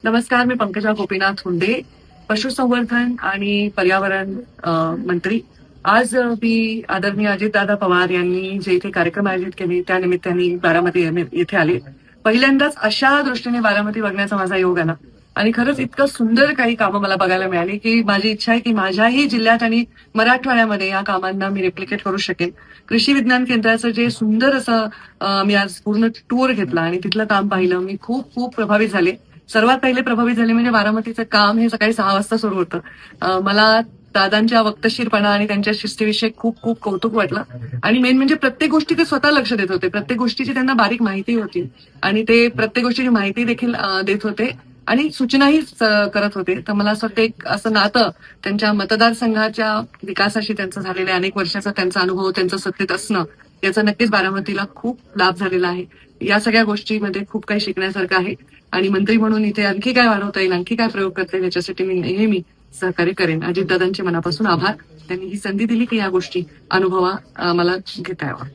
नमस्कार, मी पंकजा गोपीनाथ हुंडे, पशुसंवर्धन आणि पर्यावरण मंत्री. आज मी आदरणीय अजितदादा पवार यांनी जे इथे कार्यक्रम आयोजित केले त्या निमित्ताने बारामती येथे आले. पहिल्यांदाच अशा दृष्टीने बारामती बघण्याचा माझा योग आला आणि खरंच इतकं सुंदर काही कामं मला बघायला मिळाली की माझी इच्छा आहे की माझ्याही जिल्ह्यात आणि मराठवाड्यामध्ये या कामांना मी रेप्लिकेट करू शकेन. कृषी विज्ञान केंद्राचं जे सुंदर असं मी आज पूर्ण टूर घेतला आणि तिथलं काम पाहिलं. मी खूप खूप प्रभावित झाले. सर्वात पहिले प्रभावित झाले म्हणजे बारामतीचं काम हे सकाळी 6 वाजता सुरू होतं. मला दादांच्या वक्तशीरपणा आणि त्यांच्या शिस्तीविषयी खूप खूप कौतुक वाटलं आणि मेन म्हणजे प्रत्येक गोष्टी ते स्वतः लक्ष देत होते. प्रत्येक गोष्टीची त्यांना बारीक माहिती होती आणि ते प्रत्येक गोष्टीची माहिती देखील देत होते आणि सूचनाही करत होते. तर मला असं वाटतं एक असं नातं त्यांच्या मतदारसंघाच्या विकासाशी त्यांचं झालेलं आहे. अनेक वर्षाचा त्यांचा अनुभव, त्यांचं सत्तेत असणं याचा नक्कीच बारामतीला खूप लाभ झालेला आहे. या सगळ्या गोष्टीमध्ये खूप काही शिकण्यासारखं आहे आणि मंत्री म्हणून इथे आणखी काय वाढवता येईल, आणखी काय प्रयोग करता येईल याच्यासाठी मी नेहमी सहकार्य करेन. अजितदादांचे मनापासून आभार. त्यांनी ही संधी दिली की या गोष्टी मला घेता यावं.